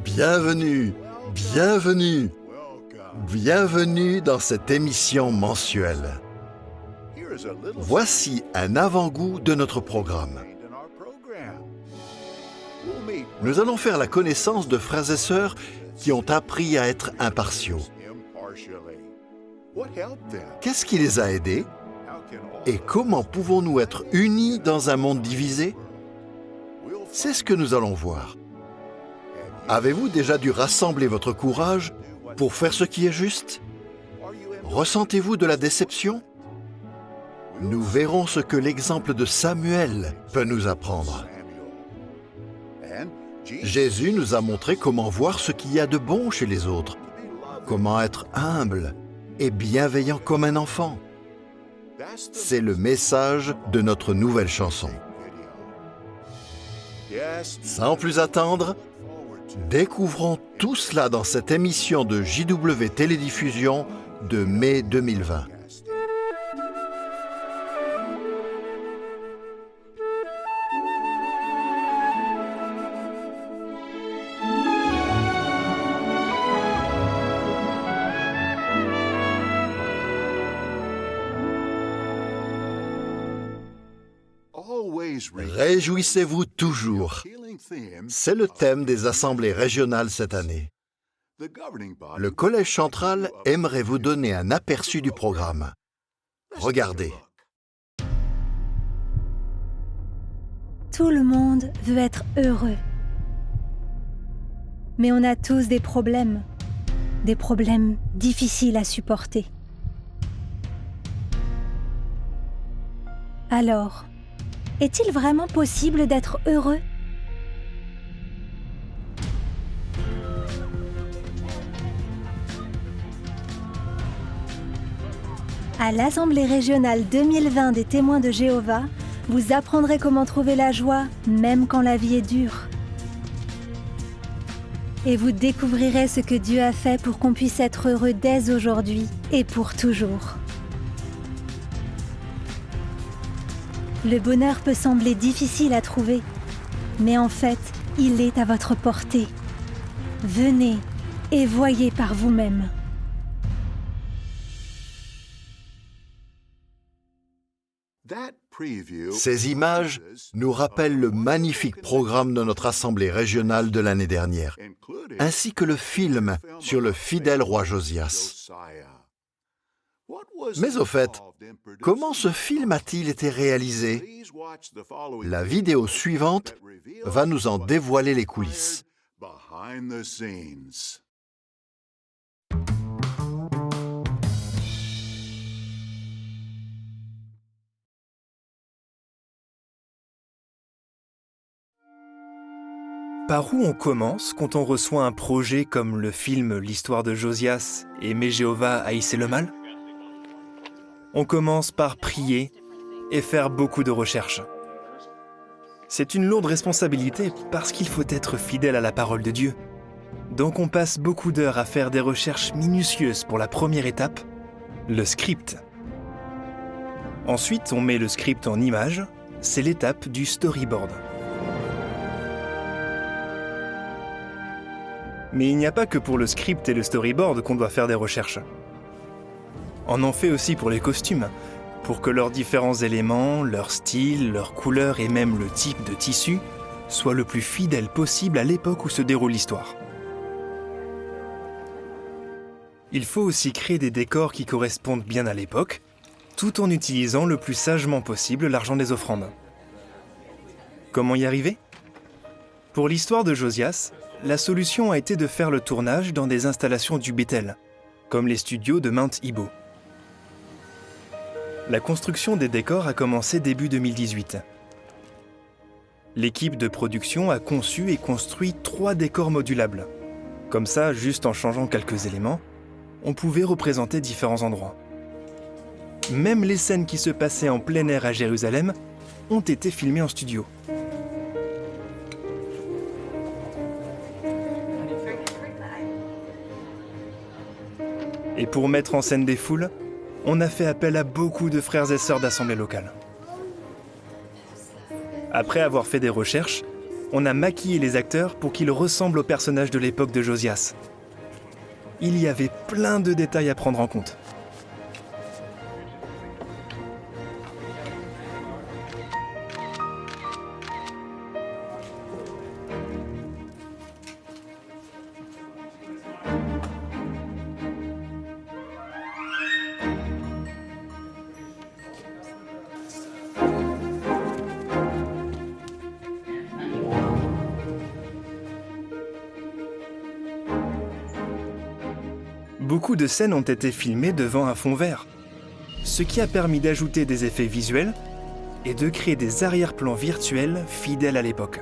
Bienvenue, bienvenue, bienvenue dans cette émission mensuelle. Voici un avant-goût de notre programme. Nous allons faire la connaissance de frères et sœurs qui ont appris à être impartiaux. Qu'est-ce qui les a aidés? Et comment pouvons-nous être unis dans un monde divisé? C'est ce que nous allons voir. Avez-vous déjà dû rassembler votre courage pour faire ce qui est juste? Ressentez-vous de la déception? Nous verrons ce que l'exemple de Samuel peut nous apprendre. Jésus nous a montré comment voir ce qu'il y a de bon chez les autres, comment être humble et bienveillant comme un enfant. C'est le message de notre nouvelle chanson. Sans plus attendre, découvrons tout cela dans cette émission de JW Télédiffusion de mai 2020. Réjouissez-vous toujours. C'est le thème des assemblées régionales cette année. Le Collège central aimerait vous donner un aperçu du programme. Regardez. Tout le monde veut être heureux. Mais on a tous des problèmes difficiles à supporter. Alors, est-il vraiment possible d'être heureux? À l'Assemblée régionale 2020 des Témoins de Jéhovah, vous apprendrez comment trouver la joie même quand la vie est dure. Et vous découvrirez ce que Dieu a fait pour qu'on puisse être heureux dès aujourd'hui et pour toujours. Le bonheur peut sembler difficile à trouver, mais en fait, il est à votre portée. Venez et voyez par vous-même. Ces images nous rappellent le magnifique programme de notre Assemblée régionale de l'année dernière, ainsi que le film sur le fidèle roi Josias. Mais au fait, comment ce film a-t-il été réalisé? La vidéo suivante va nous en dévoiler les coulisses. Par où on commence quand on reçoit un projet comme le film L'histoire de Josias et Mais Jéhovah haïssait le mal? On commence par prier et faire beaucoup de recherches. C'est une lourde responsabilité parce qu'il faut être fidèle à la parole de Dieu. Donc on passe beaucoup d'heures à faire des recherches minutieuses pour la première étape, le script. Ensuite, on met le script en images, c'est l'étape du storyboard. Mais il n'y a pas que pour le script et le storyboard qu'on doit faire des recherches. On en fait aussi pour les costumes, pour que leurs différents éléments, leur style, leur couleur et même le type de tissu soient le plus fidèles possible à l'époque où se déroule l'histoire. Il faut aussi créer des décors qui correspondent bien à l'époque, tout en utilisant le plus sagement possible l'argent des offrandes. Comment y arriver? Pour l'histoire de Josias, la solution a été de faire le tournage dans des installations du Bethel, comme les studios de Mount Ibo. La construction des décors a commencé début 2018. L'équipe de production a conçu et construit 3 décors modulables. Comme ça, juste en changeant quelques éléments, on pouvait représenter différents endroits. Même les scènes qui se passaient en plein air à Jérusalem ont été filmées en studio. Et pour mettre en scène des foules, on a fait appel à beaucoup de frères et sœurs d'assemblées locales. Après avoir fait des recherches, on a maquillé les acteurs pour qu'ils ressemblent aux personnages de l'époque de Josias. Il y avait plein de détails à prendre en compte. Beaucoup de scènes ont été filmées devant un fond vert, ce qui a permis d'ajouter des effets visuels et de créer des arrière-plans virtuels fidèles à l'époque.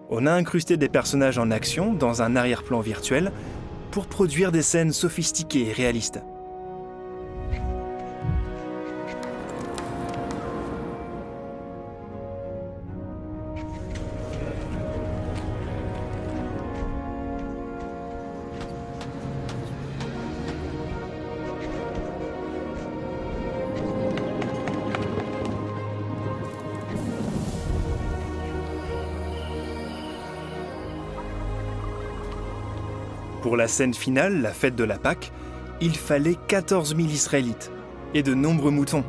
On a incrusté des personnages en action dans un arrière-plan virtuel pour produire des scènes sophistiquées et réalistes. Pour la scène finale, la fête de la Pâque, il fallait 14 000 Israélites et de nombreux moutons.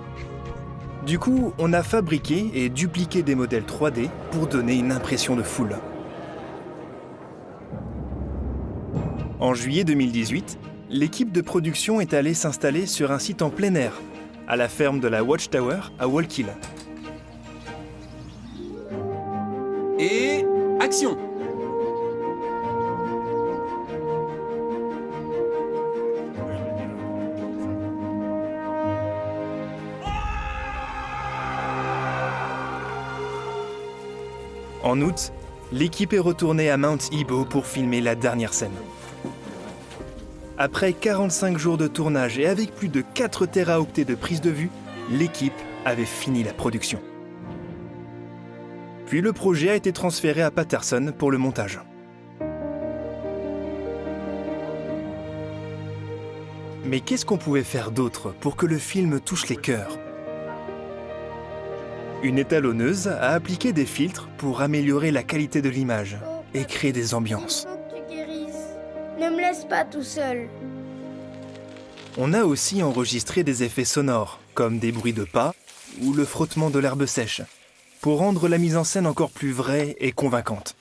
Du coup, on a fabriqué et dupliqué des modèles 3D pour donner une impression de foule. En juillet 2018, l'équipe de production est allée s'installer sur un site en plein air, à la ferme de la Watchtower à Wallkill. Et action! En août, l'équipe est retournée à Mount Ebo pour filmer la dernière scène. Après 45 jours de tournage et avec plus de 4 téraoctets de prise de vue, l'équipe avait fini la production. Puis le projet a été transféré à Patterson pour le montage. Mais qu'est-ce qu'on pouvait faire d'autre pour que le film touche les cœurs ? Une étalonneuse a appliqué des filtres pour améliorer la qualité de l'image et créer des ambiances. Il faut que tu guérisses. Ne me laisse pas tout seul. On a aussi enregistré des effets sonores, comme des bruits de pas ou le frottement de l'herbe sèche, pour rendre la mise en scène encore plus vraie et convaincante.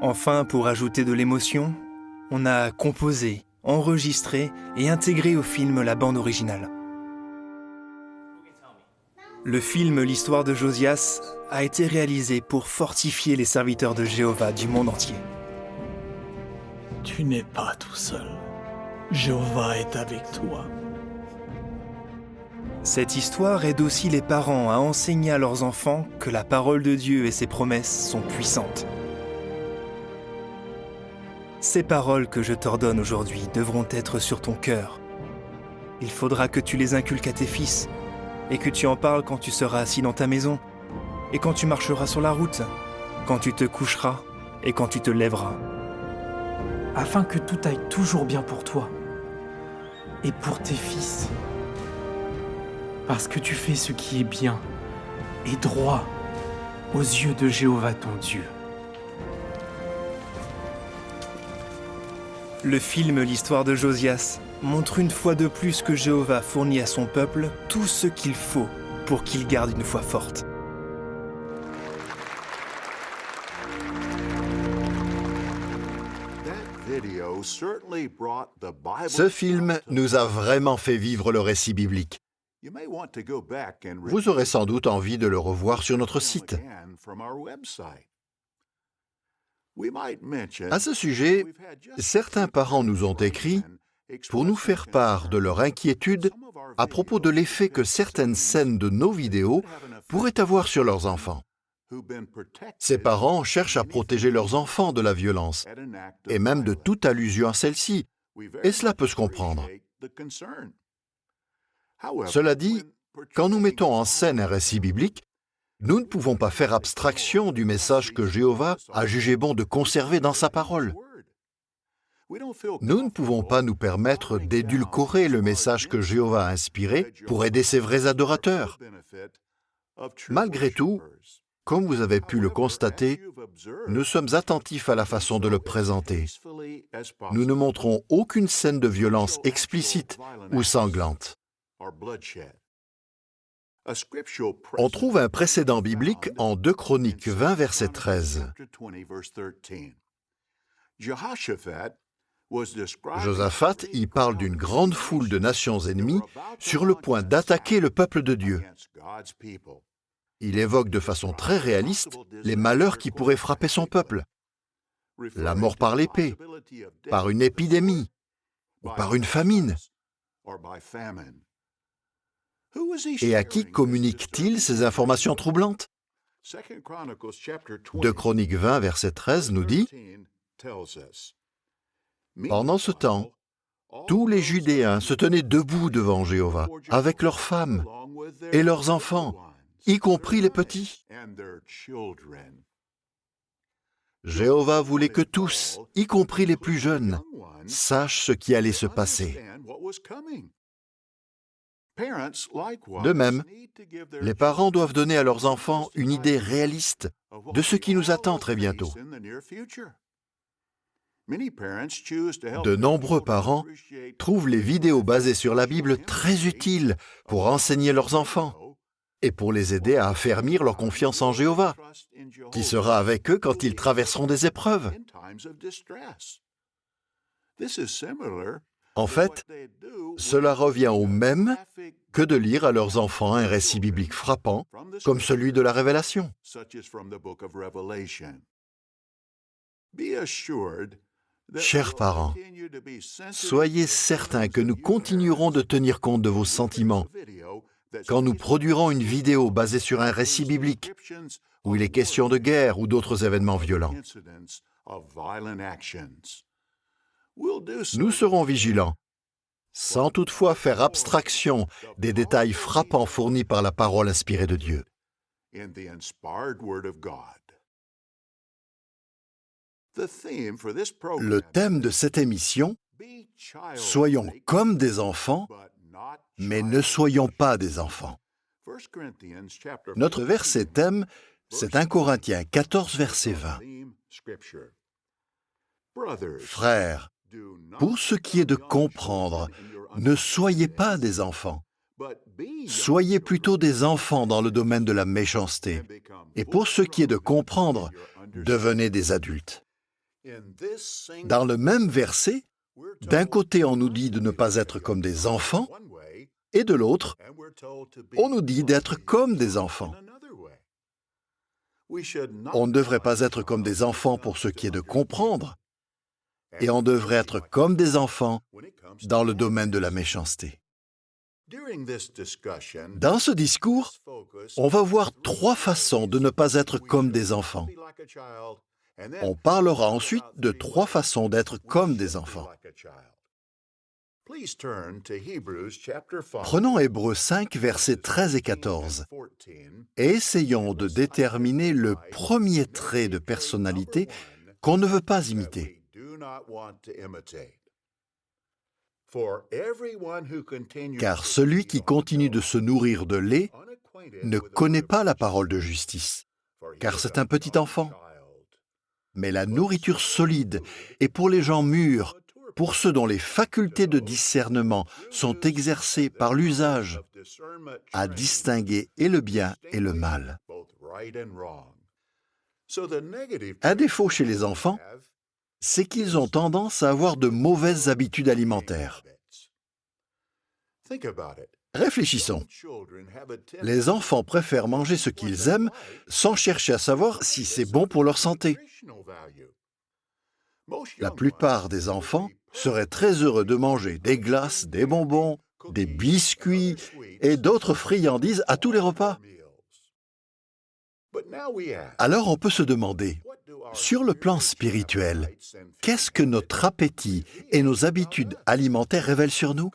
Enfin, pour ajouter de l'émotion, on a composé, enregistré et intégré au film la bande originale. Le film L'histoire de Josias a été réalisé pour fortifier les serviteurs de Jéhovah du monde entier. Tu n'es pas tout seul. Jéhovah est avec toi. Cette histoire aide aussi les parents à enseigner à leurs enfants que la parole de Dieu et ses promesses sont puissantes. Ces paroles que je t'ordonne aujourd'hui devront être sur ton cœur. Il faudra que tu les inculques à tes fils et que tu en parles quand tu seras assis dans ta maison et quand tu marcheras sur la route, quand tu te coucheras et quand tu te lèveras. Afin que tout aille toujours bien pour toi et pour tes fils. Parce que tu fais ce qui est bien et droit aux yeux de Jéhovah ton Dieu. Le film L'histoire de Josias montre une fois de plus que Jéhovah fournit à son peuple tout ce qu'il faut pour qu'il garde une foi forte. Ce film nous a vraiment fait vivre le récit biblique. Vous aurez sans doute envie de le revoir sur notre site. À ce sujet, certains parents nous ont écrit pour nous faire part de leur inquiétude à propos de l'effet que certaines scènes de nos vidéos pourraient avoir sur leurs enfants. Ces parents cherchent à protéger leurs enfants de la violence et même de toute allusion à celle-ci, et cela peut se comprendre. Cela dit, quand nous mettons en scène un récit biblique, nous ne pouvons pas faire abstraction du message que Jéhovah a jugé bon de conserver dans sa parole. Nous ne pouvons pas nous permettre d'édulcorer le message que Jéhovah a inspiré pour aider ses vrais adorateurs. Malgré tout, comme vous avez pu le constater, nous sommes attentifs à la façon de le présenter. Nous ne montrons aucune scène de violence explicite ou sanglante. On trouve un précédent biblique en 2 Chroniques 20, verset 13. Josaphat y parle d'une grande foule de nations ennemies sur le point d'attaquer le peuple de Dieu. Il évoque de façon très réaliste les malheurs qui pourraient frapper son peuple. La mort par l'épée, par une épidémie ou par une famine. Et à qui communique-t-il ces informations troublantes? 2 Chroniques 20, verset 13 nous dit « Pendant ce temps, tous les Judéens se tenaient debout devant Jéhovah, avec leurs femmes et leurs enfants, y compris les petits. Jéhovah voulait que tous, y compris les plus jeunes, sachent ce qui allait se passer. De même, les parents doivent donner à leurs enfants une idée réaliste de ce qui nous attend très bientôt. De nombreux parents trouvent les vidéos basées sur la Bible très utiles pour enseigner leurs enfants et pour les aider à affermir leur confiance en Jéhovah, qui sera avec eux quand ils traverseront des épreuves. En fait, cela revient au même que de lire à leurs enfants un récit biblique frappant, comme celui de la Révélation. Chers parents, soyez certains que nous continuerons de tenir compte de vos sentiments quand nous produirons une vidéo basée sur un récit biblique où il est question de guerre ou d'autres événements violents. Nous serons vigilants, sans toutefois faire abstraction des détails frappants fournis par la parole inspirée de Dieu. Le thème de cette émission, « Soyons comme des enfants, mais ne soyons pas des enfants ». Notre verset thème, c'est 1 Corinthiens 14, verset 20. Frères, pour ce qui est de comprendre, ne soyez pas des enfants. Soyez plutôt des enfants dans le domaine de la méchanceté. Et pour ce qui est de comprendre, devenez des adultes. Dans le même verset, d'un côté on nous dit de ne pas être comme des enfants, et de l'autre, on nous dit d'être comme des enfants. On ne devrait pas être comme des enfants pour ce qui est de comprendre, et on devrait être comme des enfants dans le domaine de la méchanceté. Dans ce discours, on va voir 3 façons de ne pas être comme des enfants. On parlera ensuite de 3 façons d'être comme des enfants. Prenons Hébreux 5, versets 13 et 14, et essayons de déterminer le premier trait de personnalité qu'on ne veut pas imiter. Car celui qui continue de se nourrir de lait ne connaît pas la parole de justice, car c'est un petit enfant. Mais la nourriture solide est pour les gens mûrs, pour ceux dont les facultés de discernement sont exercées par l'usage, à distinguer et le bien et le mal. Un défaut chez les enfants, c'est qu'ils ont tendance à avoir de mauvaises habitudes alimentaires. Réfléchissons. Les enfants préfèrent manger ce qu'ils aiment sans chercher à savoir si c'est bon pour leur santé. La plupart des enfants seraient très heureux de manger des glaces, des bonbons, des biscuits et d'autres friandises à tous les repas. Alors on peut se demander, sur le plan spirituel, qu'est-ce que notre appétit et nos habitudes alimentaires révèlent sur nous?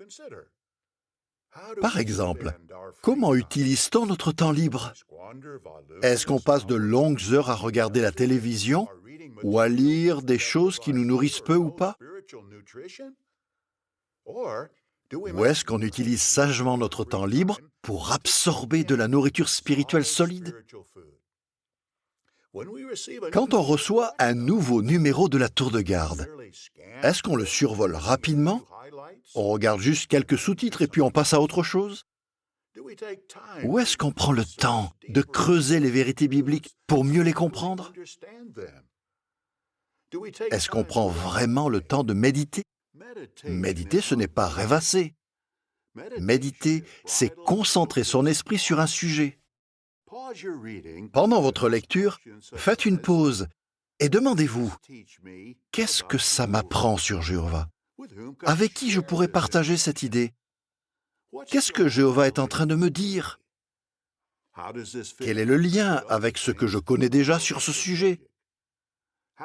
Par exemple, comment utilise-t-on notre temps libre? Est-ce qu'on passe de longues heures à regarder la télévision ou à lire des choses qui nous nourrissent peu ou pas? Ou est-ce qu'on utilise sagement notre temps libre pour absorber de la nourriture spirituelle solide? Quand on reçoit un nouveau numéro de la tour de garde, est-ce qu'on le survole rapidement? On regarde juste quelques sous-titres et puis on passe à autre chose? Ou est-ce qu'on prend le temps de creuser les vérités bibliques pour mieux les comprendre? Est-ce qu'on prend vraiment le temps de méditer? Méditer, ce n'est pas rêvasser. Méditer, c'est concentrer son esprit sur un sujet. Pendant votre lecture, faites une pause et demandez-vous, qu'est-ce que ça m'apprend sur Jéhovah? Avec qui je pourrais partager cette idée? Qu'est-ce que Jéhovah est en train de me dire? Quel est le lien avec ce que je connais déjà sur ce sujet?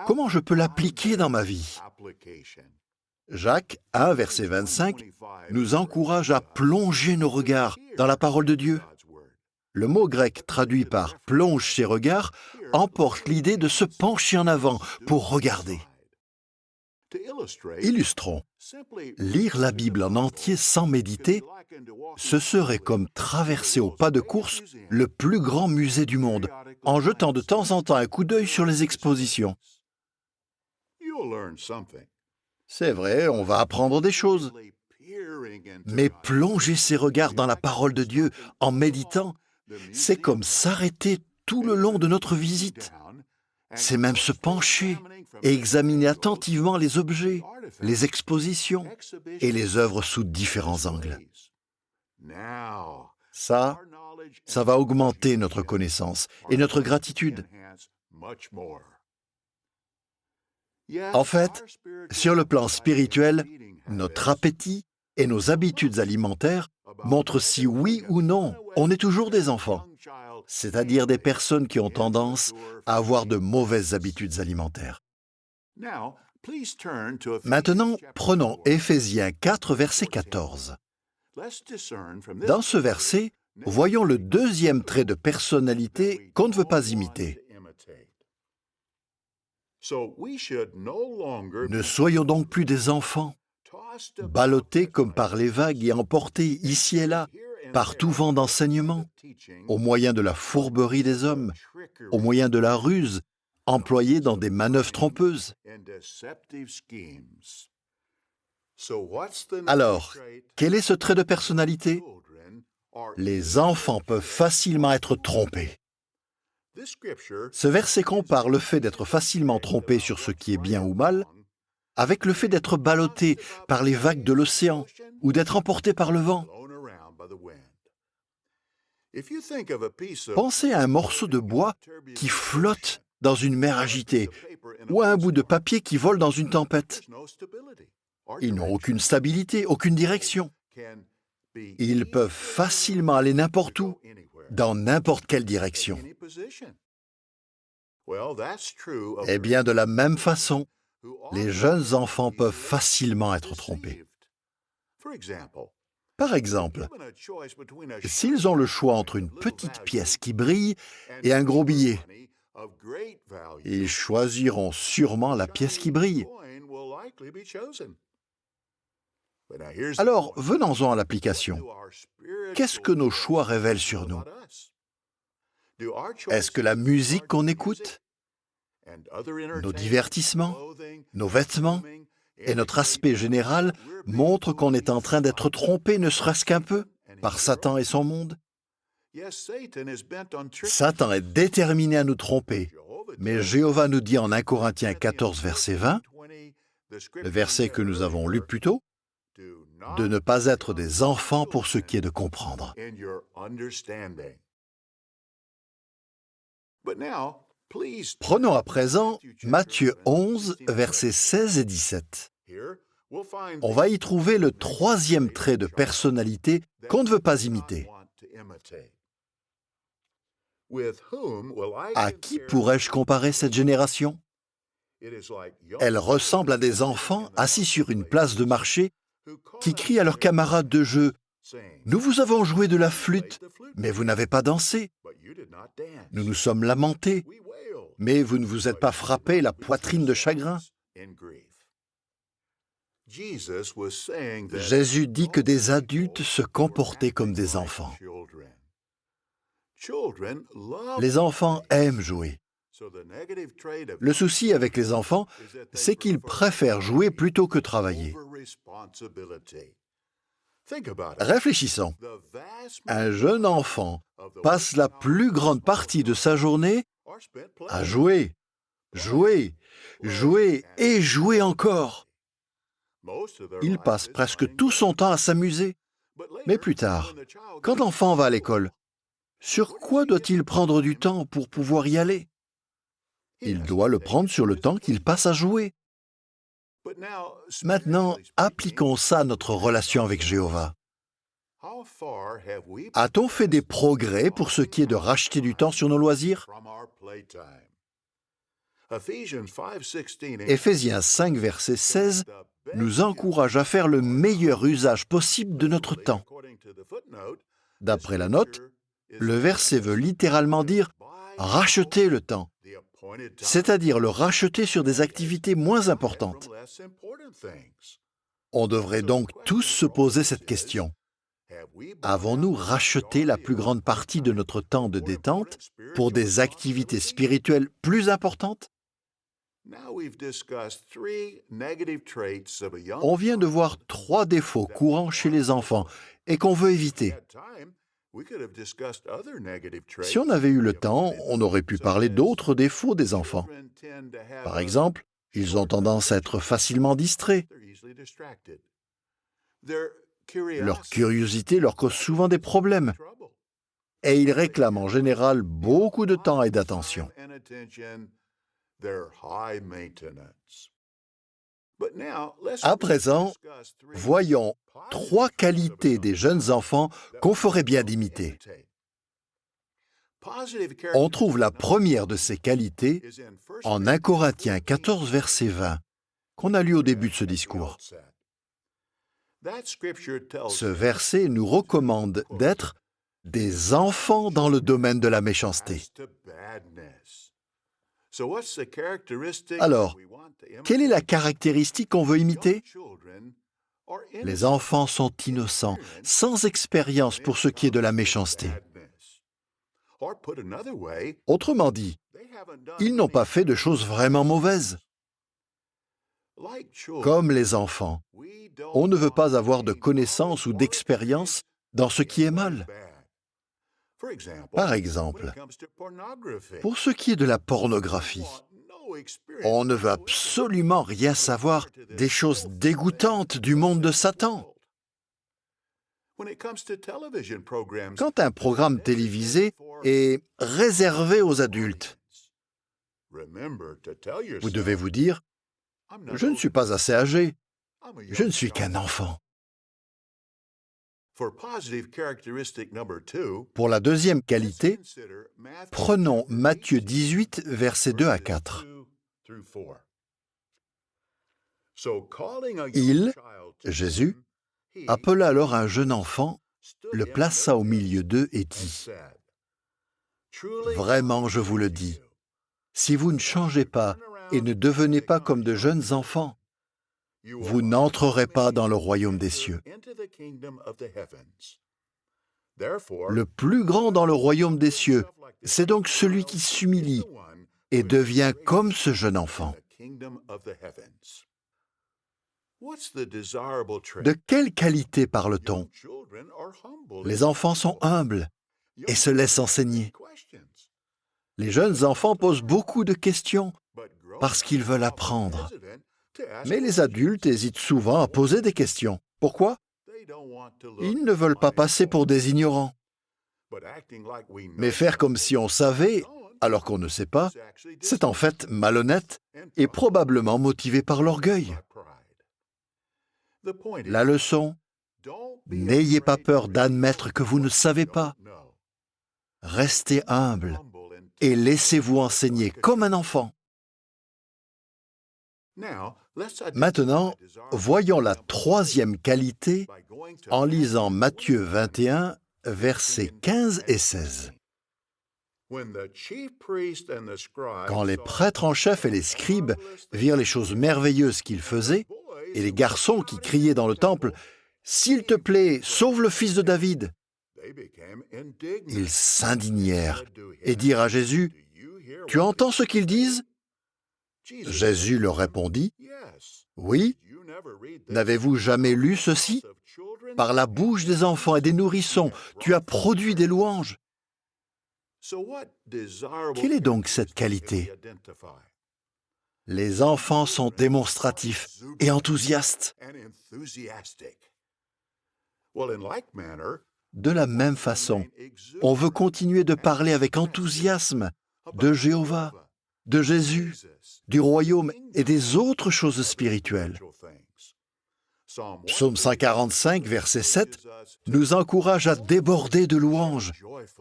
Comment je peux l'appliquer dans ma vie? Jacques 1, verset 25, nous encourage à plonger nos regards dans la parole de Dieu. Le mot grec traduit par « plonge ses regards » emporte l'idée de se pencher en avant pour regarder. Illustrons. Lire la Bible en entier sans méditer, ce serait comme traverser au pas de course le plus grand musée du monde, en jetant de temps en temps un coup d'œil sur les expositions. C'est vrai, on va apprendre des choses. Mais plonger ses regards dans la parole de Dieu en méditant, c'est comme s'arrêter tout le long de notre visite. C'est même se pencher et examiner attentivement les objets, les expositions et les œuvres sous différents angles. Ça va augmenter notre connaissance et notre gratitude. En fait, sur le plan spirituel, notre appétit et nos habitudes alimentaires montrent si oui ou non on est toujours des enfants, c'est-à-dire des personnes qui ont tendance à avoir de mauvaises habitudes alimentaires. Maintenant, prenons Éphésiens 4, verset 14. Dans ce verset, voyons le deuxième trait de personnalité qu'on ne veut pas imiter. Ne soyons donc plus des enfants, ballottés comme par les vagues et emportés ici et là par tout vent d'enseignement, au moyen de la fourberie des hommes, au moyen de la ruse, employée dans des manœuvres trompeuses. Alors, quel est ce trait de personnalité? Les enfants peuvent facilement être trompés. Ce verset compare le fait d'être facilement trompé sur ce qui est bien ou mal avec le fait d'être ballotté par les vagues de l'océan ou d'être emporté par le vent. Pensez à un morceau de bois qui flotte dans une mer agitée ou à un bout de papier qui vole dans une tempête. Ils n'ont aucune stabilité, aucune direction. Ils peuvent facilement aller n'importe où, dans n'importe quelle direction. Eh bien, de la même façon, les jeunes enfants peuvent facilement être trompés. Par exemple, s'ils ont le choix entre une petite pièce qui brille et un gros billet, ils choisiront sûrement la pièce qui brille. Alors, venons-en à l'application. Qu'est-ce que nos choix révèlent sur nous? Est-ce que la musique qu'on écoute, nos divertissements, nos vêtements et notre aspect général montrent qu'on est en train d'être trompé, ne serait-ce qu'un peu, par Satan et son monde? Satan est déterminé à nous tromper, mais Jéhovah nous dit en 1 Corinthiens 14, verset 20, le verset que nous avons lu plus tôt, de ne pas être des enfants pour ce qui est de comprendre. Prenons à présent Matthieu 11, versets 16 et 17. On va y trouver le troisième trait de personnalité qu'on ne veut pas imiter. À qui pourrais-je comparer cette génération? Elle ressemble à des enfants assis sur une place de marché qui crient à leurs camarades de jeu « Nous vous avons joué de la flûte, mais vous n'avez pas dansé. Nous nous sommes lamentés, mais vous ne vous êtes pas frappé la poitrine de chagrin. » Jésus dit que des adultes se comportaient comme des enfants. Les enfants aiment jouer. Le souci avec les enfants, c'est qu'ils préfèrent jouer plutôt que travailler. Réfléchissons. Un jeune enfant passe la plus grande partie de sa journée à jouer, jouer, jouer et jouer encore. Il passe presque tout son temps à s'amuser. Mais plus tard, quand l'enfant va à l'école, sur quoi doit-il prendre du temps pour pouvoir y aller? Il doit le prendre sur le temps qu'il passe à jouer. Maintenant, appliquons ça à notre relation avec Jéhovah. A-t-on fait des progrès pour ce qui est de racheter du temps sur nos loisirs? Éphésiens 5, verset 16 nous encourage à faire le meilleur usage possible de notre temps. D'après la note, le verset veut littéralement dire « racheter le temps », c'est-à-dire le racheter sur des activités moins importantes. On devrait donc tous se poser cette question. Avons-nous racheté la plus grande partie de notre temps de détente pour des activités spirituelles plus importantes? On vient de voir 3 défauts courants chez les enfants et qu'on veut éviter. Si on avait eu le temps, on aurait pu parler d'autres défauts des enfants. Par exemple, ils ont tendance à être facilement distraits. Leur curiosité leur cause souvent des problèmes. Et ils réclament en général beaucoup de temps et d'attention. À présent, voyons 3 qualités des jeunes enfants qu'on ferait bien d'imiter. On trouve la première de ces qualités en 1 Corinthiens 14, verset 20, qu'on a lu au début de ce discours. Ce verset nous recommande d'être des enfants dans le domaine de la méchanceté. Alors, quelle est la caractéristique qu'on veut imiter? Les enfants sont innocents, sans expérience pour ce qui est de la méchanceté. Autrement dit, ils n'ont pas fait de choses vraiment mauvaises. Comme les enfants, on ne veut pas avoir de connaissances ou d'expérience dans ce qui est mal. Par exemple, pour ce qui est de la pornographie, on ne veut absolument rien savoir des choses dégoûtantes du monde de Satan. Quand un programme télévisé est réservé aux adultes, vous devez vous dire « Je ne suis pas assez âgé, je ne suis qu'un enfant ». Pour la deuxième qualité, prenons Matthieu 18, versets 2 à 4. Il, Jésus, appela alors un jeune enfant, le plaça au milieu d'eux et dit « Vraiment, je vous le dis, si vous ne changez pas et ne devenez pas comme de jeunes enfants, vous n'entrerez pas dans le royaume des cieux. Le plus grand dans le royaume des cieux, c'est donc celui qui s'humilie et devient comme ce jeune enfant. » De quelle qualité parle-t-on? Les enfants sont humbles et se laissent enseigner. Les jeunes enfants posent beaucoup de questions parce qu'ils veulent apprendre. Mais les adultes hésitent souvent à poser des questions. Pourquoi? Ils ne veulent pas passer pour des ignorants. Mais faire comme si on savait, alors qu'on ne sait pas, c'est en fait malhonnête et probablement motivé par l'orgueil. La leçon, n'ayez pas peur d'admettre que vous ne savez pas. Restez humble et laissez-vous enseigner comme un enfant. Maintenant, voyons la troisième qualité en lisant Matthieu 21, versets 15 et 16. Quand les prêtres en chef et les scribes virent les choses merveilleuses qu'il faisait, et les garçons qui criaient dans le temple « S'il te plaît, sauve le fils de David !» Ils s'indignèrent et dirent à Jésus « Tu entends ce qu'ils disent ?» Jésus leur répondit « Oui, n'avez-vous jamais lu ceci ? Par la bouche des enfants et des nourrissons, tu as produit des louanges. » Quelle est donc cette qualité ? Les enfants sont démonstratifs et enthousiastes. De la même façon, on veut continuer de parler avec enthousiasme de Jéhovah, de Jésus, du royaume et des autres choses spirituelles. Psaume 145, verset 7, nous encourage à déborder de louanges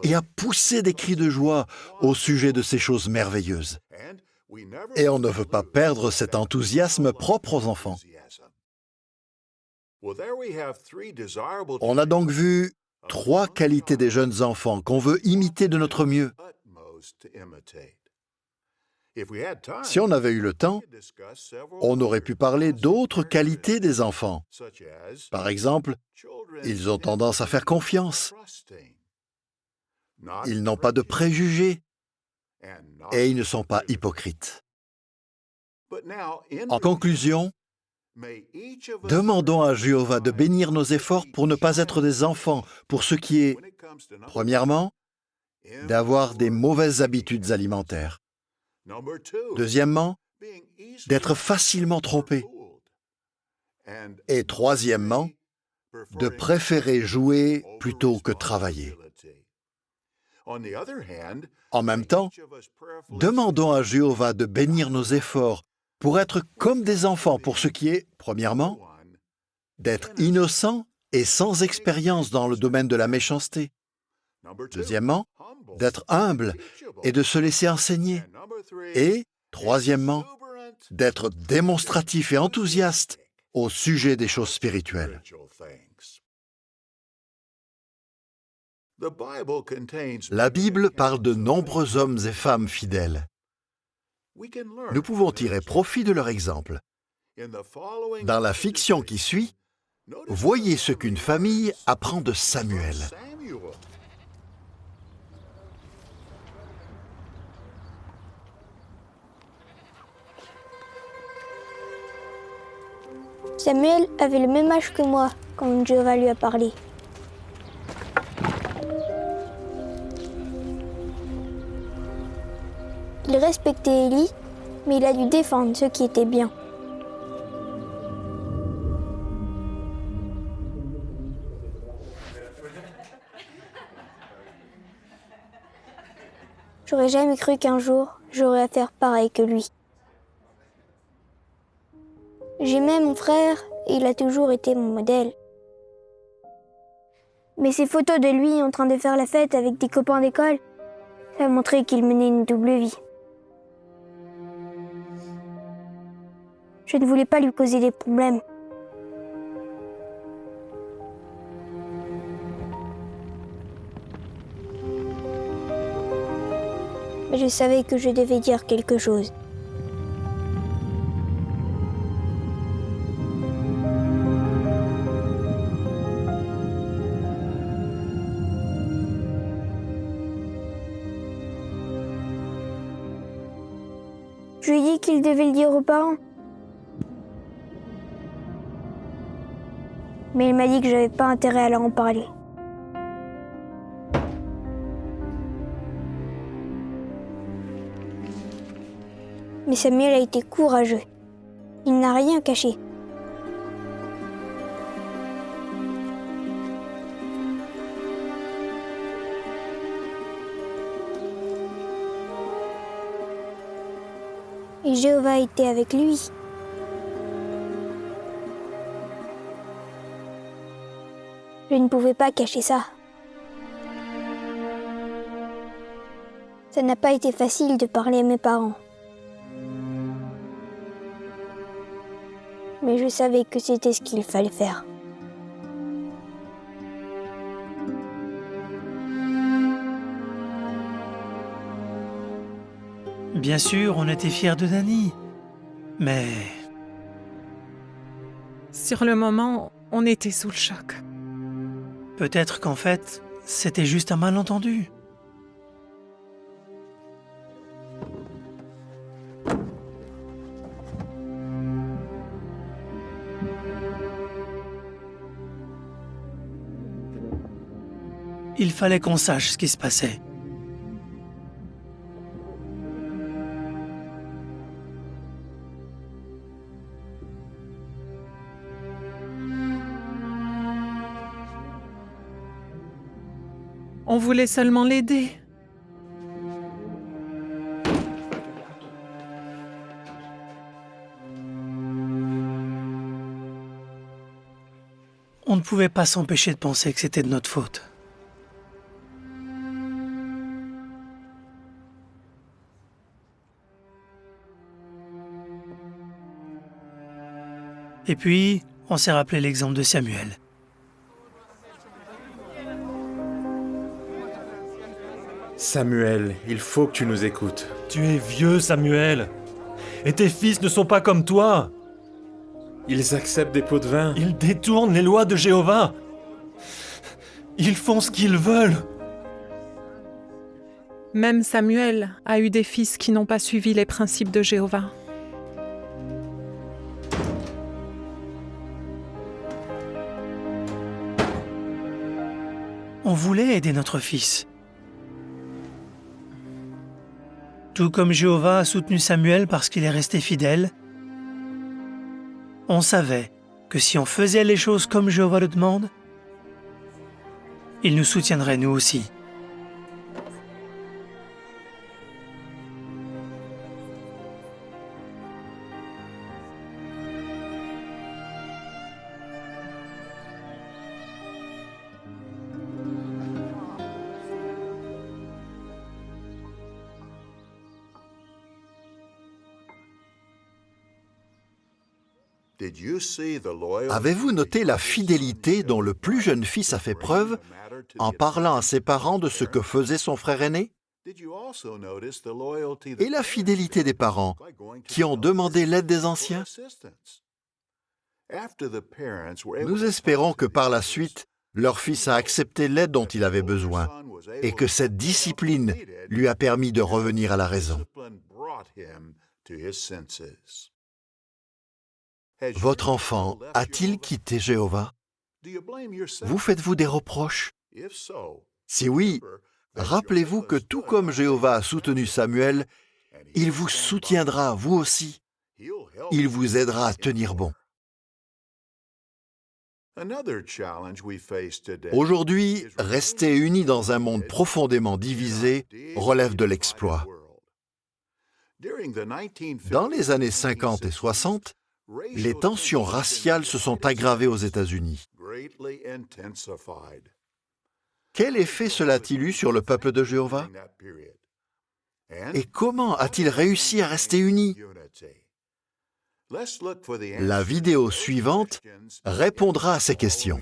et à pousser des cris de joie au sujet de ces choses merveilleuses. Et on ne veut pas perdre cet enthousiasme propre aux enfants. On a donc vu 3 qualités des jeunes enfants qu'on veut imiter de notre mieux. Si on avait eu le temps, on aurait pu parler d'autres qualités des enfants. Par exemple, ils ont tendance à faire confiance. Ils n'ont pas de préjugés et ils ne sont pas hypocrites. En conclusion, demandons à Jéhovah de bénir nos efforts pour ne pas être des enfants, pour ce qui est, premièrement, d'avoir des mauvaises habitudes alimentaires. Deuxièmement, d'être facilement trompé. Et troisièmement, de préférer jouer plutôt que travailler. En même temps, demandons à Jéhovah de bénir nos efforts pour être comme des enfants pour ce qui est, premièrement, d'être innocents et sans expérience dans le domaine de la méchanceté. Deuxièmement, d'être humble et de se laisser enseigner. Et, troisièmement, d'être démonstratif et enthousiaste au sujet des choses spirituelles. La Bible parle de nombreux hommes et femmes fidèles. Nous pouvons tirer profit de leur exemple. Dans la fiction qui suit, voyez ce qu'une famille apprend de Samuel. Samuel avait le même âge que moi quand Jéhovah lui a parlé. Il respectait Élie, mais il a dû défendre ce qui était bien. J'aurais jamais cru qu'un jour, j'aurais à faire pareil que lui. J'aimais mon frère et il a toujours été mon modèle. Mais ces photos de lui en train de faire la fête avec des copains d'école, ça montrait qu'il menait une double vie. Je ne voulais pas lui causer des problèmes. Mais je savais que je devais dire quelque chose. Je lui ai dit qu'il devait le dire aux parents. Mais il m'a dit que j'avais pas intérêt à leur en parler. Mais Samuel a été courageux. Il n'a rien caché. Et Jéhovah était avec lui. Je ne pouvais pas cacher ça. Ça n'a pas été facile de parler à mes parents. Mais je savais que c'était ce qu'il fallait faire. Bien sûr, on était fiers de Dany, mais Sur le moment, on était sous le choc. Peut-être qu'en fait, c'était juste un malentendu. Il fallait qu'on sache ce qui se passait. On voulait seulement l'aider. On ne pouvait pas s'empêcher de penser que c'était de notre faute. Et puis, on s'est rappelé l'exemple de Samuel. Samuel, il faut que tu nous écoutes. Tu es vieux, Samuel. Et tes fils ne sont pas comme toi. Ils acceptent des pots de vin. Ils détournent les lois de Jéhovah. Ils font ce qu'ils veulent. Même Samuel a eu des fils qui n'ont pas suivi les principes de Jéhovah. On voulait aider notre fils. Tout comme Jéhovah a soutenu Samuel parce qu'il est resté fidèle, on savait que si on faisait les choses comme Jéhovah le demande, il nous soutiendrait nous aussi. Avez-vous noté la fidélité dont le plus jeune fils a fait preuve en parlant à ses parents de ce que faisait son frère aîné? Et la fidélité des parents qui ont demandé l'aide des anciens? Nous espérons que par la suite, leur fils a accepté l'aide dont il avait besoin et que cette discipline lui a permis de revenir à la raison. Votre enfant a-t-il quitté Jéhovah? Vous faites-vous des reproches? Si oui, rappelez-vous que tout comme Jéhovah a soutenu Samuel, il vous soutiendra, vous aussi. Il vous aidera à tenir bon. Aujourd'hui, rester unis dans un monde profondément divisé relève de l'exploit. Dans les années 50 et 60, les tensions raciales se sont aggravées aux États-Unis. Quel effet cela a-t-il eu sur le peuple de Jéhovah? Et comment a-t-il réussi à rester uni? La vidéo suivante répondra à ces questions.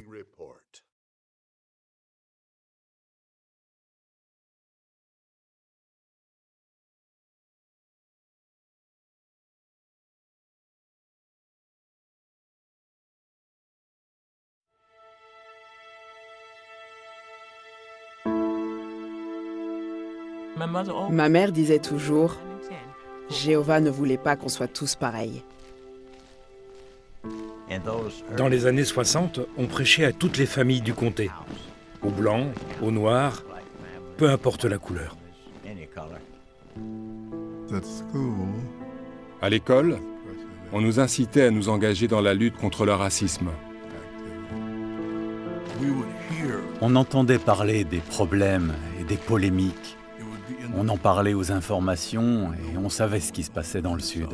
Ma mère disait toujours, Jéhovah ne voulait pas qu'on soit tous pareils. Dans les années 60, on prêchait à toutes les familles du comté, aux blancs, aux noirs, peu importe la couleur. À l'école, on nous incitait à nous engager dans la lutte contre le racisme. On entendait parler des problèmes et des polémiques. On en parlait aux informations et on savait ce qui se passait dans le Sud.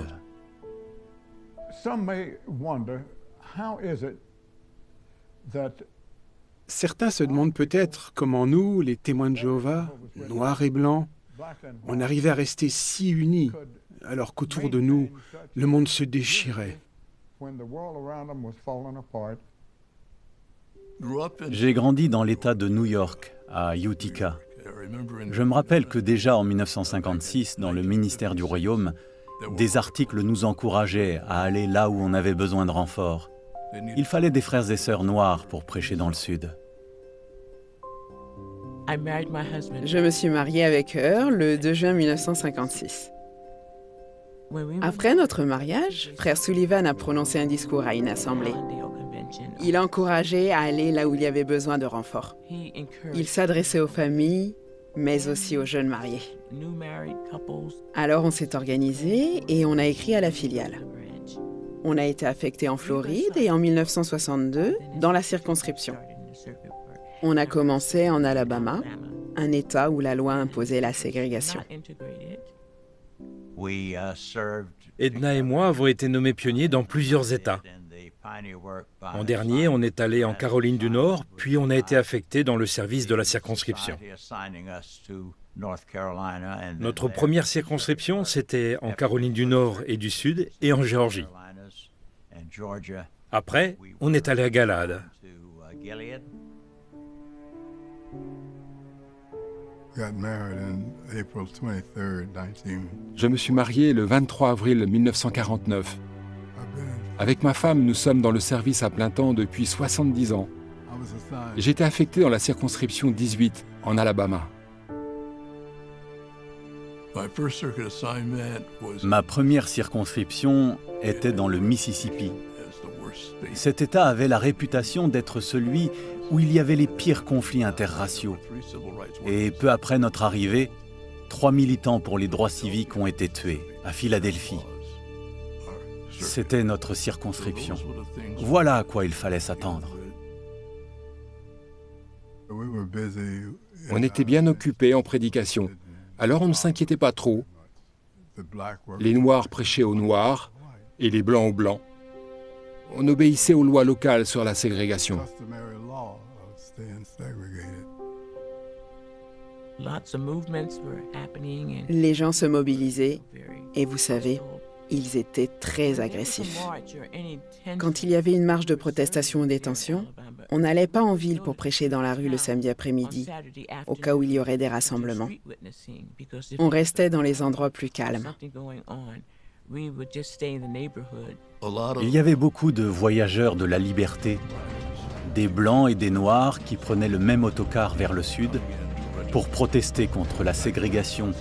Certains se demandent peut-être comment nous, les témoins de Jéhovah, noirs et blancs, on arrivait à rester si unis alors qu'autour de nous, le monde se déchirait. J'ai grandi dans l'État de New York, à Utica. Je me rappelle que déjà en 1956, dans le ministère du Royaume, des articles nous encourageaient à aller là où on avait besoin de renforts. Il fallait des frères et sœurs noirs pour prêcher dans le Sud. Je me suis mariée avec Earl le 2 juin 1956. Après notre mariage, frère Sullivan a prononcé un discours à une assemblée. Il encourageait à aller là où il y avait besoin de renfort. Il s'adressait aux familles, mais aussi aux jeunes mariés. Alors on s'est organisé et on a écrit à la filiale. On a été affecté en Floride et en 1962, dans la circonscription. On a commencé en Alabama, un État où la loi imposait la ségrégation. Edna et moi avons été nommés pionniers dans plusieurs États. En dernier, on est allé en Caroline du Nord, puis on a été affecté dans le service de la circonscription. Notre première circonscription, c'était en Caroline du Nord et du Sud et en Géorgie. Après, on est allé à Galad. Je me suis marié le 23 avril 1949. Avec ma femme, nous sommes dans le service à plein temps depuis 70 ans. J'ai été affecté dans la circonscription 18, en Alabama. Ma première circonscription était dans le Mississippi. Cet État avait la réputation d'être celui où il y avait les pires conflits interraciaux. Et peu après notre arrivée, 3 militants pour les droits civiques ont été tués à Philadelphie. C'était notre circonscription. Voilà à quoi il fallait s'attendre. On était bien occupés en prédication, alors on ne s'inquiétait pas trop. Les Noirs prêchaient aux Noirs et les Blancs aux Blancs. On obéissait aux lois locales sur la ségrégation. Les gens se mobilisaient et vous savez, ils étaient très agressifs. Quand il y avait une marche de protestation ou détention, on n'allait pas en ville pour prêcher dans la rue le samedi après-midi, au cas où il y aurait des rassemblements. On restait dans les endroits plus calmes. Il y avait beaucoup de voyageurs de la liberté, des Blancs et des Noirs qui prenaient le même autocar vers le sud pour protester contre la ségrégation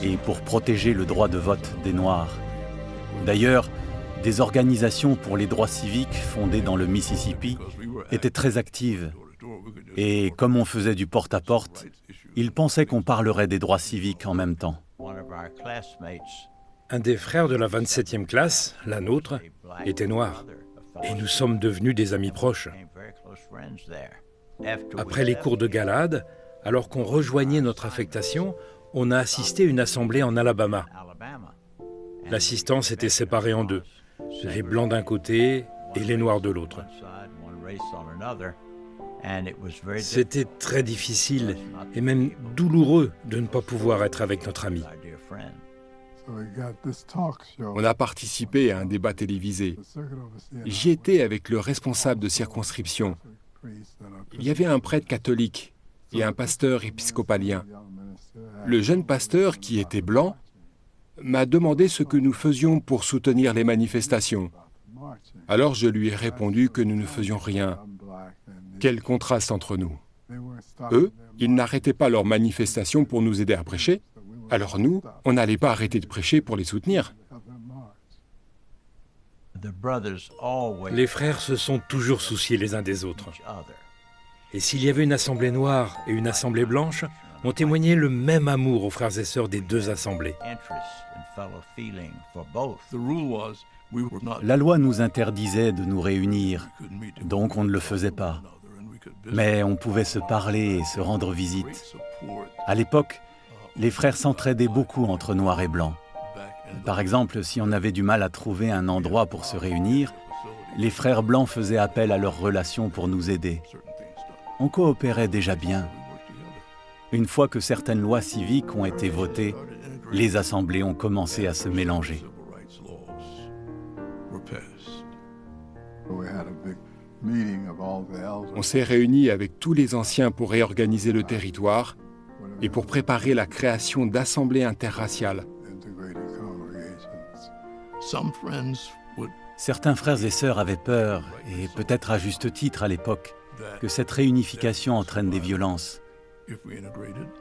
et pour protéger le droit de vote des Noirs. D'ailleurs, des organisations pour les droits civiques fondées dans le Mississippi étaient très actives. Et comme on faisait du porte-à-porte, ils pensaient qu'on parlerait des droits civiques en même temps. Un des frères de la 27e classe, la nôtre, était noir. Et nous sommes devenus des amis proches. Après les cours de Galad, alors qu'on rejoignait notre affectation, on a assisté à une assemblée en Alabama. L'assistance était séparée en deux, les Blancs d'un côté et les Noirs de l'autre. C'était très difficile et même douloureux de ne pas pouvoir être avec notre ami. On a participé à un débat télévisé. J'y étais avec le responsable de circonscription. Il y avait un prêtre catholique et un pasteur épiscopalien. Le jeune pasteur, qui était blanc, m'a demandé ce que nous faisions pour soutenir les manifestations. Alors je lui ai répondu que nous ne faisions rien. Quel contraste entre nous. Eux, ils n'arrêtaient pas leurs manifestations pour nous aider à prêcher. Alors nous, on n'allait pas arrêter de prêcher pour les soutenir. Les frères se sont toujours souciés les uns des autres. Et s'il y avait une assemblée noire et une assemblée blanche, on témoignait le même amour aux frères et sœurs des deux assemblées. La loi nous interdisait de nous réunir, donc on ne le faisait pas. Mais on pouvait se parler et se rendre visite. À l'époque, les frères s'entraidaient beaucoup entre noirs et blancs. Par exemple, si on avait du mal à trouver un endroit pour se réunir, les frères blancs faisaient appel à leurs relations pour nous aider. On coopérait déjà bien. Une fois que certaines lois civiques ont été votées, les assemblées ont commencé à se mélanger. On s'est réunis avec tous les anciens pour réorganiser le territoire et pour préparer la création d'assemblées interraciales. Certains frères et sœurs avaient peur, et peut-être à juste titre à l'époque, que cette réunification entraîne des violences.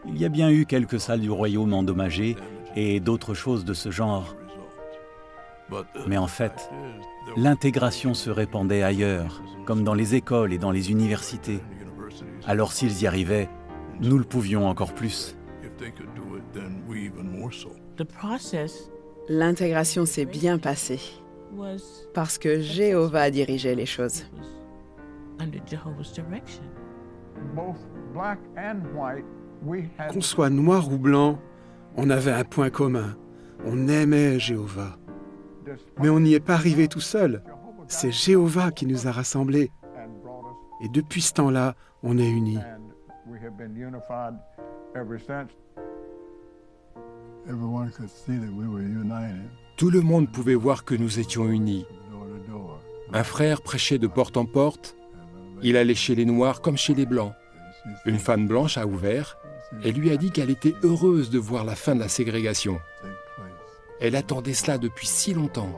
Il y a bien eu quelques salles du royaume endommagées et d'autres choses de ce genre. Mais en fait, l'intégration se répandait ailleurs, comme dans les écoles et dans les universités. Alors s'ils y arrivaient, nous le pouvions encore plus. L'intégration s'est bien passée parce que Jéhovah dirigeait les choses. Qu'on soit noir ou blanc, on avait un point commun. On aimait Jéhovah. Mais on n'y est pas arrivé tout seul. C'est Jéhovah qui nous a rassemblés. Et depuis ce temps-là, on est unis. Tout le monde pouvait voir que nous étions unis. Un frère prêchait de porte en porte. Il allait chez les Noirs comme chez les Blancs. Une femme blanche a ouvert et lui a dit qu'elle était heureuse de voir la fin de la ségrégation. Elle attendait cela depuis si longtemps.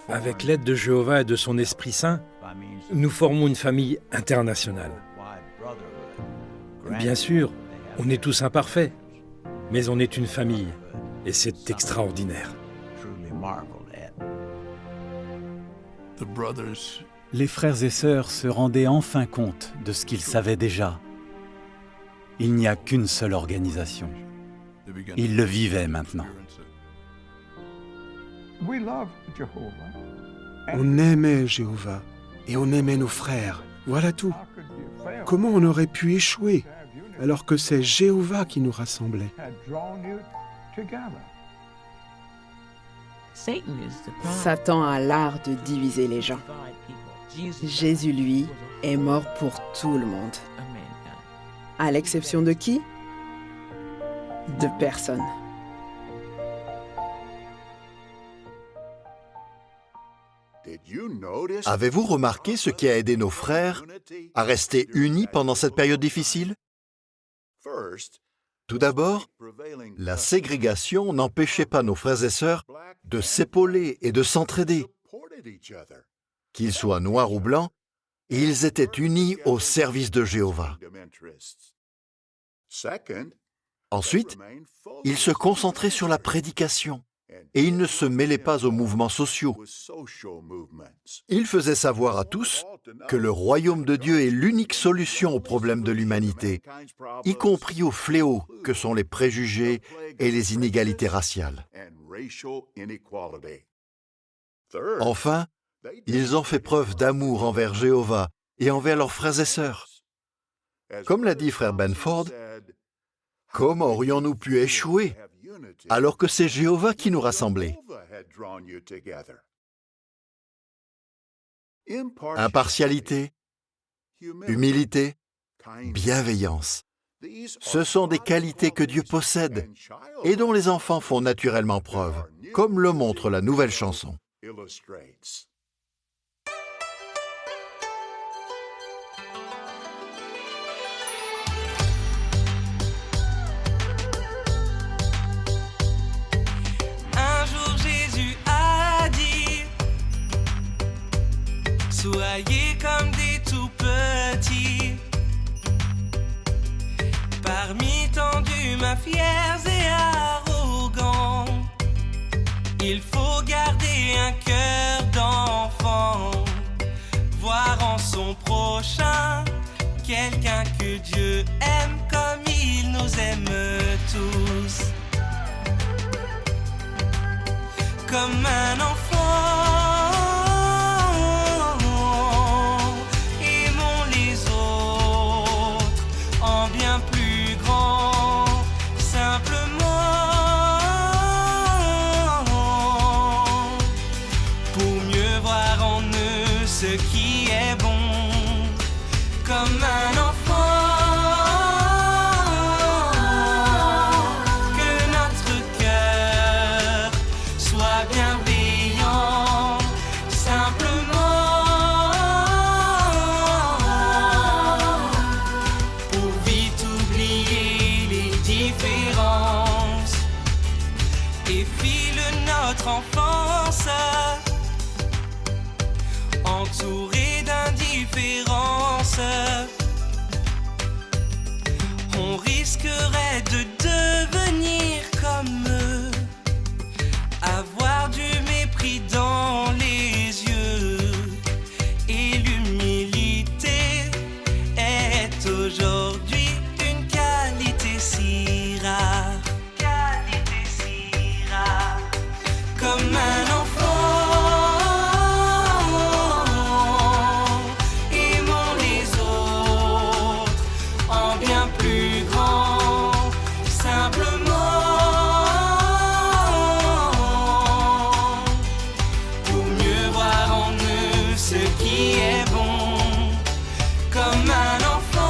Avec l'aide de Jéhovah et de son Esprit Saint, nous formons une famille internationale. Bien sûr, on est tous imparfaits, mais on est une famille, et c'est extraordinaire. Les frères et sœurs se rendaient enfin compte de ce qu'ils savaient déjà. Il n'y a qu'une seule organisation. Ils le vivaient maintenant. On aimait Jéhovah et on aimait nos frères. Voilà tout. Comment on aurait pu échouer alors que c'est Jéhovah qui nous rassemblait? Satan a l'art de diviser les gens. Jésus, lui, est mort pour tout le monde. À l'exception de qui? De personne. Avez-vous remarqué ce qui a aidé nos frères à rester unis pendant cette période difficile? Tout d'abord, la ségrégation n'empêchait pas nos frères et sœurs de s'épauler et de s'entraider. Qu'ils soient noirs ou blancs, ils étaient unis au service de Jéhovah. Ensuite, ils se concentraient sur la prédication et ils ne se mêlaient pas aux mouvements sociaux. Ils faisaient savoir à tous que le royaume de Dieu est l'unique solution aux problèmes de l'humanité, y compris aux fléaux que sont les préjugés et les inégalités raciales. Enfin, ils ont fait preuve d'amour envers Jéhovah et envers leurs frères et sœurs. Comme l'a dit frère Benford, comment aurions-nous pu échouer alors que c'est Jéhovah qui nous rassemblait? Impartialité, humilité, bienveillance. Ce sont des qualités que Dieu possède et dont les enfants font naturellement preuve, comme le montre la nouvelle chanson. Soyez comme des tout-petits, parmi tant d'humains fiers et arrogants. Il faut garder un cœur d'enfant, voir en son prochain quelqu'un que Dieu aime comme il nous aime tous. Comme un enfant, et file notre enfance, entouré d'indifférence. On risquerait de devenir comme eux, avoir du mépris dans les yeux, et l'humilité est aujourd'hui une qualité si rare. Comme un enfant, aimons les autres en bien plus grand, simplement, pour mieux voir en eux ce qui est bon. Comme un enfant,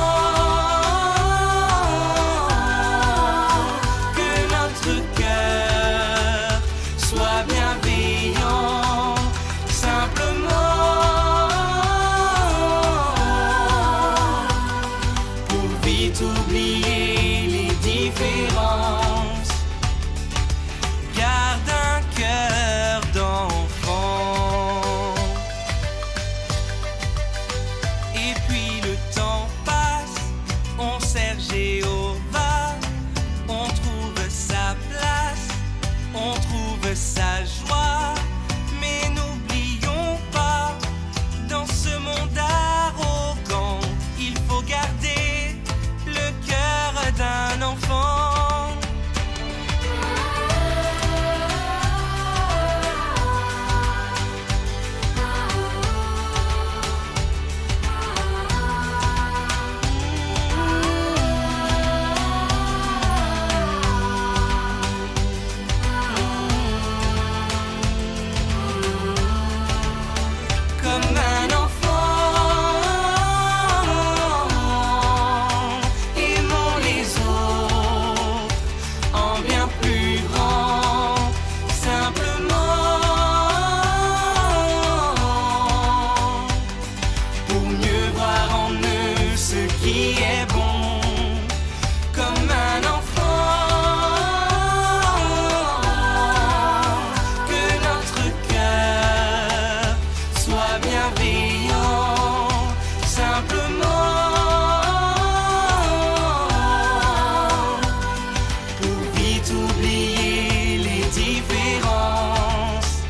que notre cœur soit bienveillant, simplement, pour vite oublier les différences. Garde un cœur d'enfant. Et puis le temps passe, on sert Jéhovah, on trouve sa place, on trouve sa joie, mais n'oublions pas, dans ce monde arrogant, il faut garder le cœur d'un enfant. Comme un enfant, aimons les autres en bien plus grand, simplement, pour mieux voir en eux ce qui est bon. Comme un enfant, que notre cœur soit bienveillant, simplement, pour vite oublier les différences.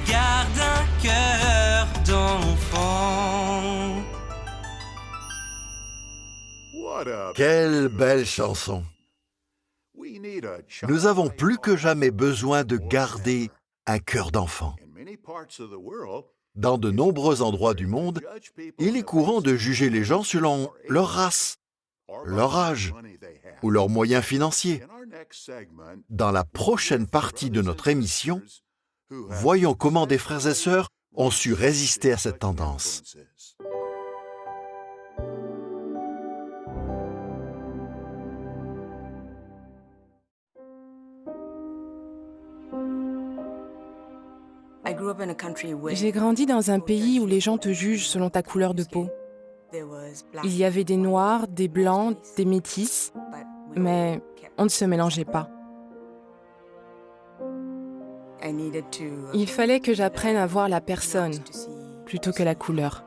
Garde un cœur d'enfant. Quelle belle chanson! Nous avons plus que jamais besoin de garder un cœur d'enfant. Dans de nombreux endroits du monde, il est courant de juger les gens selon leur race, leur âge ou leurs moyens financiers. Dans la prochaine partie de notre émission, voyons comment des frères et sœurs ont su résister à cette tendance. J'ai grandi dans un pays où les gens te jugent selon ta couleur de peau. Il y avait des noirs, des blancs, des métis, mais on ne se mélangeait pas. Il fallait que j'apprenne à voir la personne plutôt que la couleur.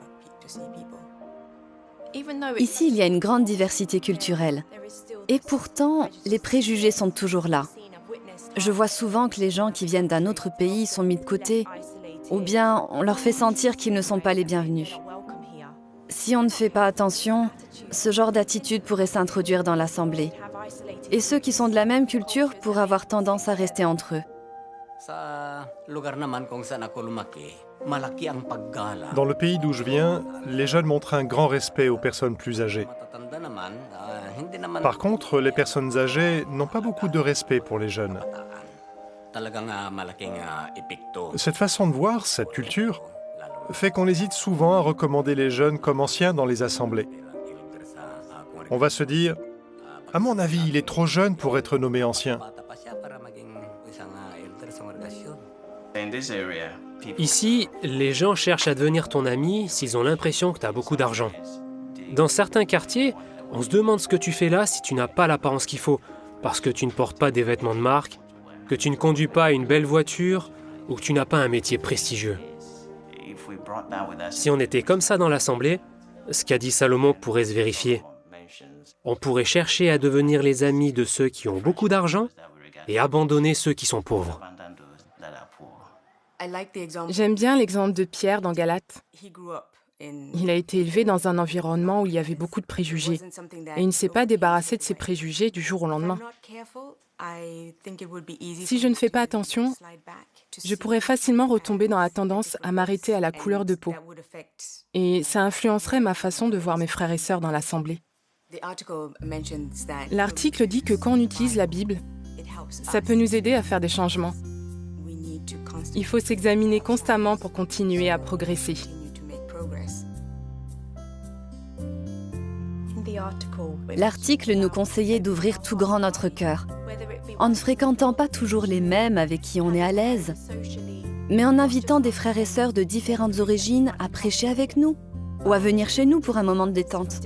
Ici, il y a une grande diversité culturelle. Et pourtant, les préjugés sont toujours là. Je vois souvent que les gens qui viennent d'un autre pays sont mis de côté, ou bien on leur fait sentir qu'ils ne sont pas les bienvenus. Si on ne fait pas attention, ce genre d'attitude pourrait s'introduire dans l'assemblée. Et ceux qui sont de la même culture pourraient avoir tendance à rester entre eux. Dans le pays d'où je viens, les jeunes montrent un grand respect aux personnes plus âgées. Par contre, les personnes âgées n'ont pas beaucoup de respect pour les jeunes. Cette façon de voir, cette culture, fait qu'on hésite souvent à recommander les jeunes comme anciens dans les assemblées. On va se dire, à mon avis, il est trop jeune pour être nommé ancien. Ici, les gens cherchent à devenir ton ami s'ils ont l'impression que tu as beaucoup d'argent. Dans certains quartiers, on se demande ce que tu fais là si tu n'as pas l'apparence qu'il faut, parce que tu ne portes pas des vêtements de marque, que tu ne conduis pas une belle voiture ou que tu n'as pas un métier prestigieux. Si on était comme ça dans l'Assemblée, ce qu'a dit Salomon pourrait se vérifier. On pourrait chercher à devenir les amis de ceux qui ont beaucoup d'argent et abandonner ceux qui sont pauvres. J'aime bien l'exemple de Pierre dans Galates. Il a été élevé dans un environnement où il y avait beaucoup de préjugés et il ne s'est pas débarrassé de ces préjugés du jour au lendemain. Si je ne fais pas attention, je pourrais facilement retomber dans la tendance à m'arrêter à la couleur de peau. Et ça influencerait ma façon de voir mes frères et sœurs dans l'Assemblée. L'article dit que quand on utilise la Bible, ça peut nous aider à faire des changements. Il faut s'examiner constamment pour continuer à progresser. L'article nous conseillait d'ouvrir tout grand notre cœur, en ne fréquentant pas toujours les mêmes avec qui on est à l'aise, mais en invitant des frères et sœurs de différentes origines à prêcher avec nous ou à venir chez nous pour un moment de détente.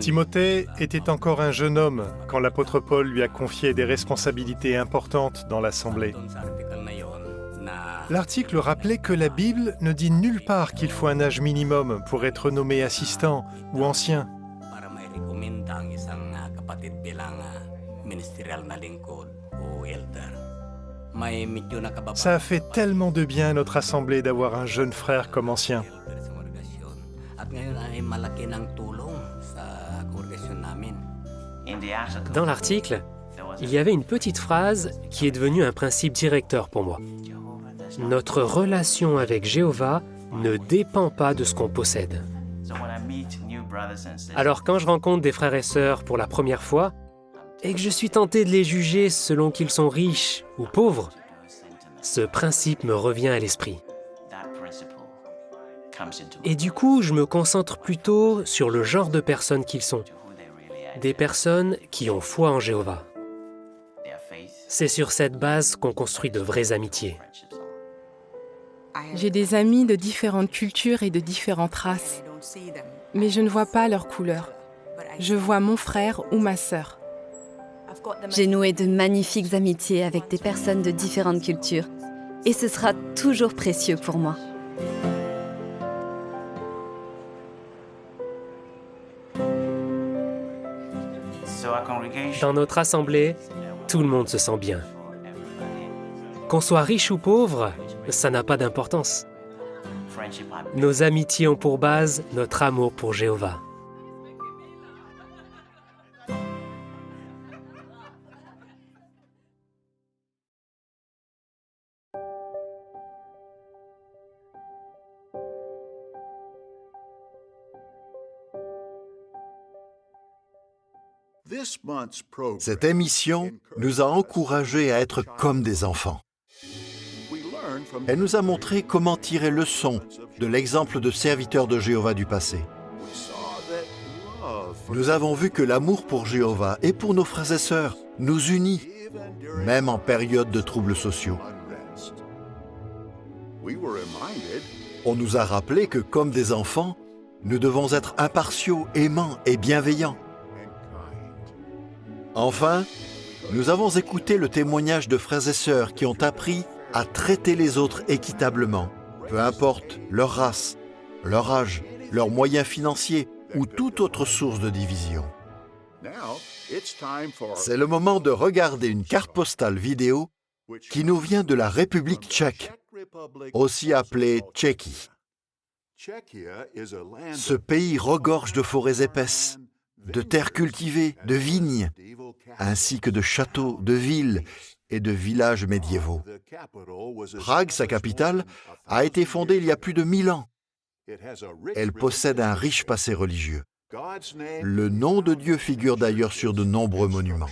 Timothée était encore un jeune homme quand l'apôtre Paul lui a confié des responsabilités importantes dans l'Assemblée. L'article rappelait que la Bible ne dit nulle part qu'il faut un âge minimum pour être nommé assistant ou ancien. Ça a fait tellement de bien à notre assemblée d'avoir un jeune frère comme ancien. Dans l'article, il y avait une petite phrase qui est devenue un principe directeur pour moi. Notre relation avec Jéhovah ne dépend pas de ce qu'on possède. Alors quand je rencontre des frères et sœurs pour la première fois, et que je suis tenté de les juger selon qu'ils sont riches ou pauvres, ce principe me revient à l'esprit. Et du coup, je me concentre plutôt sur le genre de personnes qu'ils sont. Des personnes qui ont foi en Jéhovah. C'est sur cette base qu'on construit de vraies amitiés. J'ai des amis de différentes cultures et de différentes races, mais je ne vois pas leur couleur. Je vois mon frère ou ma sœur. J'ai noué de magnifiques amitiés avec des personnes de différentes cultures, et ce sera toujours précieux pour moi. Dans notre assemblée, tout le monde se sent bien. Qu'on soit riche ou pauvre, ça n'a pas d'importance. Nos amitiés ont pour base notre amour pour Jéhovah. Cette émission nous a encouragés à être comme des enfants. Elle nous a montré comment tirer leçon de l'exemple de serviteurs de Jéhovah du passé. Nous avons vu que l'amour pour Jéhovah et pour nos frères et sœurs nous unit, même en période de troubles sociaux. On nous a rappelé que, comme des enfants, nous devons être impartiaux, aimants et bienveillants. Enfin, nous avons écouté le témoignage de frères et sœurs qui ont appris à traiter les autres équitablement, peu importe leur race, leur âge, leurs moyens financiers ou toute autre source de division. C'est le moment de regarder une carte postale vidéo qui nous vient de la République tchèque, aussi appelée Tchéquie. Ce pays regorge de forêts épaisses, de terres cultivées, de vignes, ainsi que de châteaux, de villes et de villages médiévaux. Prague, sa capitale, a été fondée il y a plus de 1000 ans. Elle possède un riche passé religieux. Le nom de Dieu figure d'ailleurs sur de nombreux monuments.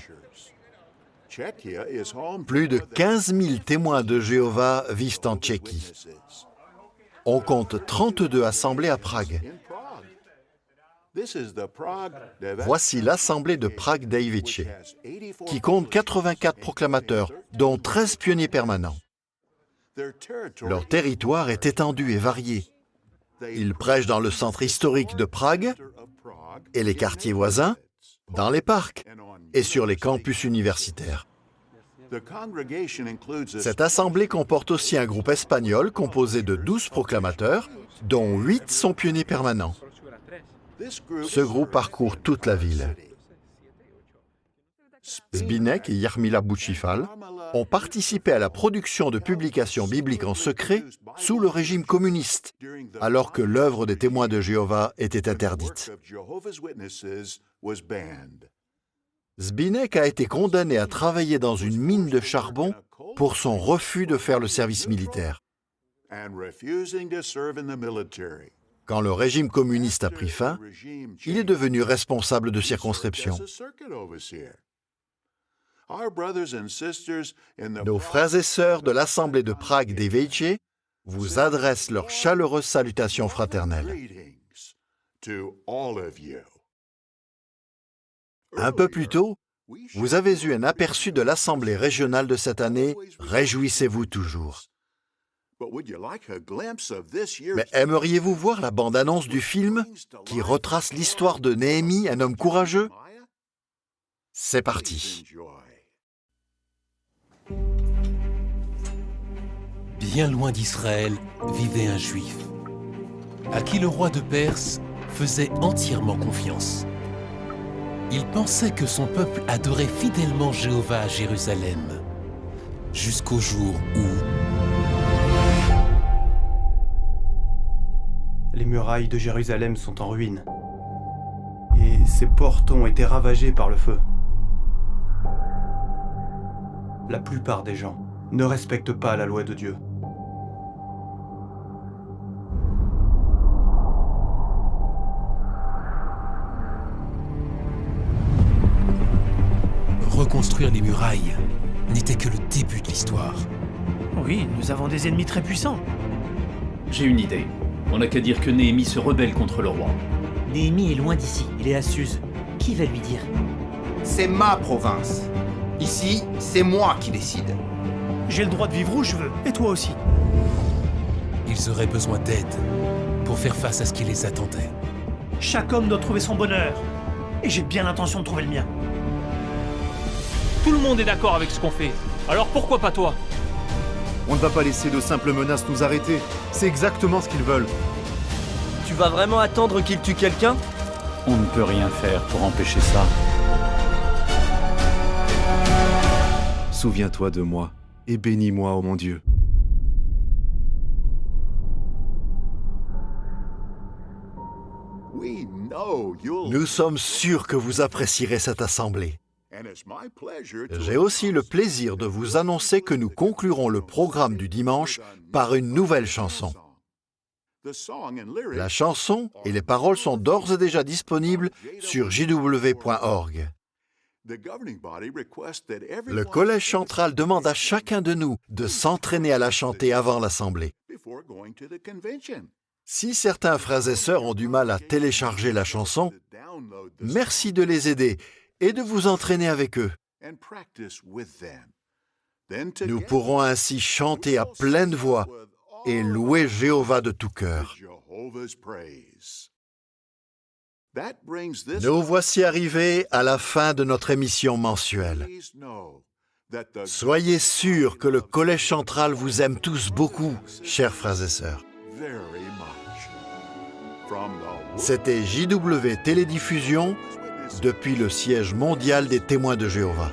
Plus de 15 000 témoins de Jéhovah vivent en Tchéquie. On compte 32 assemblées à Prague. Voici l'assemblée de Prague-Davice, qui compte 84 proclamateurs, dont 13 pionniers permanents. Leur territoire est étendu et varié. Ils prêchent dans le centre historique de Prague et les quartiers voisins, dans les parcs et sur les campus universitaires. Cette assemblée comporte aussi un groupe espagnol composé de 12 proclamateurs, dont 8 sont pionniers permanents. Ce groupe parcourt toute la ville. Zbigniew et Jarmila Bucifal ont participé à la production de publications bibliques en secret sous le régime communiste, alors que l'œuvre des témoins de Jéhovah était interdite. Zbigniew a été condamné à travailler dans une mine de charbon pour son refus de faire le service militaire. Quand le régime communiste a pris fin, il est devenu responsable de circonscription. Nos frères et sœurs de l'Assemblée de Prague d'Evejce vous adressent leurs chaleureuses salutations fraternelles. Un peu plus tôt, vous avez eu un aperçu de l'Assemblée régionale de cette année. Réjouissez-vous toujours. Mais aimeriez-vous voir la bande-annonce du film qui retrace l'histoire de Néhémie, un homme courageux? C'est parti. Bien loin d'Israël vivait un Juif, à qui le roi de Perse faisait entièrement confiance. Il pensait que son peuple adorait fidèlement Jéhovah à Jérusalem, jusqu'au jour où... Les murailles de Jérusalem sont en ruine, et ses portes ont été ravagées par le feu. La plupart des gens ne respectent pas la loi de Dieu. Reconstruire les murailles n'était que le début de l'histoire. Oui, nous avons des ennemis très puissants. J'ai une idée. On n'a qu'à dire que Néhémie se rebelle contre le roi. Néhémie est loin d'ici, il est à Suse. Qui va lui dire? C'est ma province. Ici, c'est moi qui décide. J'ai le droit de vivre où je veux, et toi aussi. Ils auraient besoin d'aide pour faire face à ce qui les attendait. Chaque homme doit trouver son bonheur. Et j'ai bien l'intention de trouver le mien. Tout le monde est d'accord avec ce qu'on fait. Alors pourquoi pas toi? On ne va pas laisser de simples menaces nous arrêter. C'est exactement ce qu'ils veulent. Tu vas vraiment attendre qu'ils tuent quelqu'un? On ne peut rien faire pour empêcher ça. Souviens-toi de moi et bénis-moi, ô mon Dieu. Nous sommes sûrs que vous apprécierez cette assemblée. J'ai aussi le plaisir de vous annoncer que nous conclurons le programme du dimanche par une nouvelle chanson. La chanson et les paroles sont d'ores et déjà disponibles sur jw.org. Le Collège central demande à chacun de nous de s'entraîner à la chanter avant l'Assemblée. Si certains frères et sœurs ont du mal à télécharger la chanson, merci de les aider et de vous entraîner avec eux. Nous pourrons ainsi chanter à pleine voix et louer Jéhovah de tout cœur. Nous voici arrivés à la fin de notre émission mensuelle. Soyez sûrs que le Collège central vous aime tous beaucoup, chers frères et sœurs. C'était JW Télédiffusion depuis le siège mondial des témoins de Jéhovah.